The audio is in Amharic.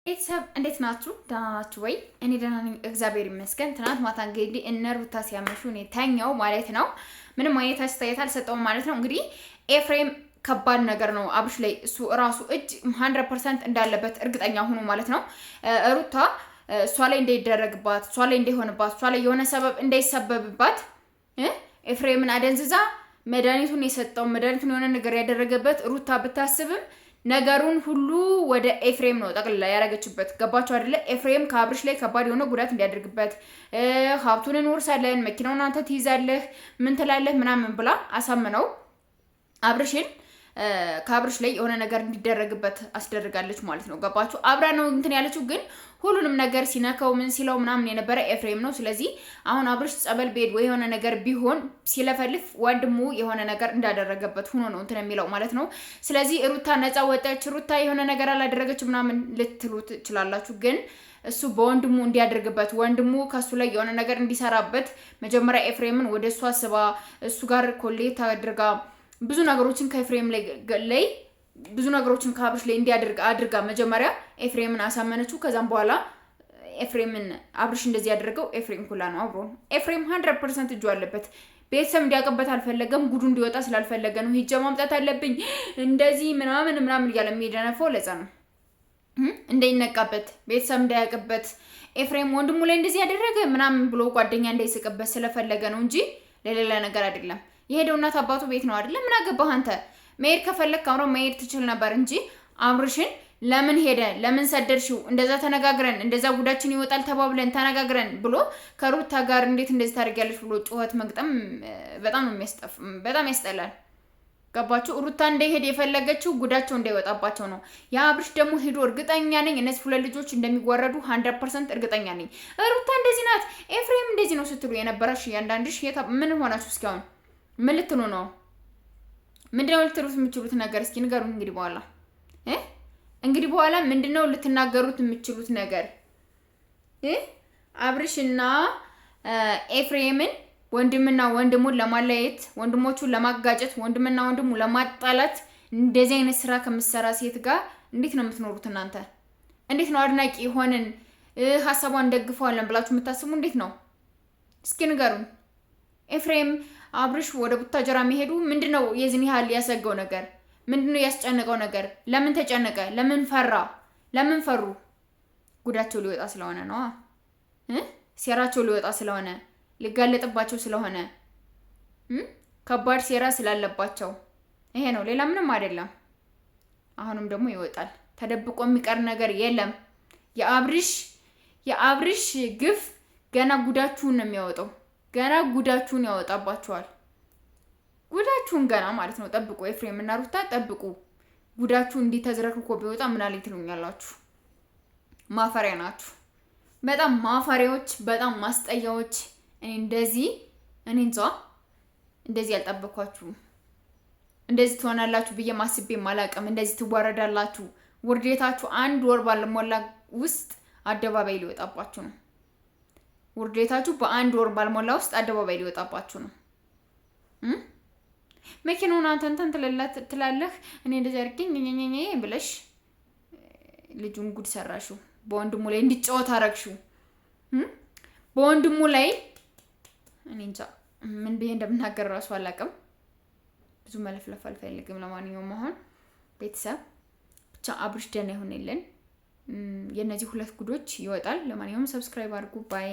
ቤተሰብ እንዴት ናችሁ? ደህና ናችሁ ወይ? እኔ ደህና ነኝ፣ እግዚአብሔር ይመስገን። ትናንት ማታ እንግዲህ እነ ሩታ ሲያመሹ እኔ ተኛው ማለት ነው። ምንም አይነት አስተያየት አልሰጠውም ማለት ነው። እንግዲህ ኤፍሬም ከባድ ነገር ነው አብርሽ ላይ እሱ ራሱ እጅ 100% እንዳለበት እርግጠኛ ሆኖ ማለት ነው። ሩታ እሷ ላይ እንዳይደረግባት፣ እሷ ላይ እንዳይሆንባት፣ እሷ ላይ የሆነ ሰበብ እንዳይሰበብባት ኤፍሬምን አደንዝዛ መድኃኒቱን የሰጠው መድኃኒቱን የሆነ ነገር ያደረገበት ሩታ ብታስብም ነገሩን ሁሉ ወደ ኤፍሬም ነው ጠቅልላ ያረገችበት። ገባችሁ አይደለ? ኤፍሬም ከአብርሽ ላይ ከባድ የሆነ ጉዳት እንዲያደርግበት ሀብቱን እንወርሳለን፣ መኪናውን አንተ ትይዛለህ፣ ምን ትላለህ ምናምን ብላ አሳምነው አብርሽን ከአብርሽ ላይ የሆነ ነገር እንዲደረግበት አስደርጋለች ማለት ነው። ገባችሁ? አብራ ነው እንትን ያለችው፣ ግን ሁሉንም ነገር ሲነካው ምን ሲለው ምናምን የነበረ ኤፍሬም ነው። ስለዚህ አሁን አብርሽ ጸበል ቤድ ወይ የሆነ ነገር ቢሆን ሲለፈልፍ ወንድሙ የሆነ ነገር እንዳደረገበት ሆኖ ነው እንትን የሚለው ማለት ነው። ስለዚህ ሩታ ነፃ ወጣች፣ ሩታ የሆነ ነገር አላደረገች ምናምን ልትሉ ትችላላችሁ፣ ግን እሱ በወንድሙ እንዲያደርግበት ወንድሙ ከሱ ላይ የሆነ ነገር እንዲሰራበት መጀመሪያ ኤፍሬምን ወደ እሱ አስባ እሱ ጋር ኮሌት አድርጋ ብዙ ነገሮችን ከኤፍሬም ላይ ብዙ ነገሮችን ከአብርሽ ላይ እንዲያደርግ አድርጋ መጀመሪያ ኤፍሬምን አሳመነችው። ከዛም በኋላ ኤፍሬምን አብርሽ እንደዚህ ያደረገው ኤፍሬም ኩላ ነው አብሮ ኤፍሬም 100% እጁ አለበት። ቤተሰብ እንዲያውቅበት አልፈለገም፣ ጉዱ እንዲወጣ ስላልፈለገ ነው። ሂጃ ማምጣት አለብኝ እንደዚህ ምናምን እያለ የሚደነፈው ለዛ ነው፣ እንዳይነቃበት ቤተሰብ እንዳያውቅበት ኤፍሬም ወንድሙ ላይ እንደዚህ ያደረገ ምናምን ብሎ ጓደኛ እንዳይስቅበት ስለፈለገ ነው እንጂ ለሌላ ነገር አይደለም። የሄደው እናት አባቱ ቤት ነው አይደለም? ምን አገባህ አንተ? መሄድ ከፈለክ አብሮ መሄድ ትችል ነበር እንጂ አብርሽን ለምን ሄደ? ለምን ሰደድሽው? እንደዛ ተነጋግረን እንደዛ ጉዳችን ይወጣል ተባብለን ተነጋግረን ብሎ ከሩታ ጋር እንዴት እንደዚህ ታደርጊያለሽ ብሎ ጩኸት መግጠም በጣም ነው በጣም ያስጠላል። ገባችሁ? ሩታ እንዳይሄድ የፈለገችው ጉዳቸው እንዳይወጣባቸው ነው። የአብርሽ ደግሞ ሄዶ እርግጠኛ ነኝ እነዚህ ሁለት ልጆች እንደሚዋረዱ 100% እርግጠኛ ነኝ። ሩታ እንደዚህ ናት፣ ኤፍሬም እንደዚህ ነው ስትሉ የነበራሽ እያንዳንድሽ ምን ሆናችሁ? እስካሁን ምን ልትሉ ነው? ምንድነው ልትሉት የምችሉት ነገር? እስኪ ንገሩኝ። እንግዲህ በኋላ ምንድነው ልትናገሩት የምችሉት ነገር? አብርሽና ኤፍሬምን ወንድምና ወንድሙን ለማለየት፣ ወንድሞቹን ለማጋጨት፣ ወንድምና ወንድሙ ለማጣላት እንደዚህ አይነት ስራ ከምትሰራ ሴት ጋር እንዴት ነው የምትኖሩት እናንተ? እንዴት ነው አድናቂ ሆነን ሀሳቧን ደግፈዋለን ብላችሁ የምታስቡ? እንዴት ነው? እስኪ ንገሩኝ። ኤፍሬም አብርሽ ወደ ቡታጀራ መሄዱ ምንድነው የዚህን ያህል ያሰገው ነገር? ምንድነው ያስጨነቀው ነገር? ለምን ተጨነቀ? ለምን ፈራ? ለምን ፈሩ? ጉዳቸው ሊወጣ ስለሆነ ነው። ሴራቸው ሊወጣ ስለሆነ፣ ሊጋለጥባቸው ስለሆነ፣ ከባድ ሴራ ስላለባቸው ይሄ ነው። ሌላ ምንም አይደለም። አሁንም ደግሞ ይወጣል። ተደብቆ የሚቀር ነገር የለም። የአብርሽ ግፍ ገና ጉዳችሁን ነው የሚያወጣው። ገና ጉዳችሁን ያወጣባችኋል። ጉዳችሁን ገና ማለት ነው። ጠብቁ። ኤፍሬም እና ሩታ ጠብቁ። ጉዳችሁ እንዲህ ተዝረክርኮ ቢወጣ ምን አለ ትሉኛላችሁ? ማፈሪያ ናችሁ። በጣም ማፈሪያዎች፣ በጣም ማስጠያዎች። እኔ እንጃ እንደዚህ ያልጠበኳችሁ እንደዚህ ትሆናላችሁ ብዬ ማስቤ ማላቀም። እንደዚህ ትዋረዳላችሁ። ውርዴታችሁ አንድ ወር ባልሞላ ውስጥ አደባባይ ሊወጣባችሁ ነው። ውርዴታችሁ በአንድ ወር ባልሞላ ውስጥ አደባባይ ሊወጣባችሁ ነው። መኪናውን አንተንተን ትላለህ። እኔ እንደዚህ አድርጌ ብለሽ ልጁን ጉድ ሰራሽው። በወንድሙ ላይ እንዲጫወት አረግሽው። በወንድሙ ላይ እኔ እንጃ ምን ብዬ እንደምናገር እራሱ አላውቅም። ብዙ መለፍለፍ አልፈልግም። ለማንኛውም አሁን ቤተሰብ ብቻ አብርሽ ደህና ይሆንልን። የነዚህ ሁለት ጉዶች ይወጣል። ለማንኛውም ሰብስክራይብ አድርጉ። ባይ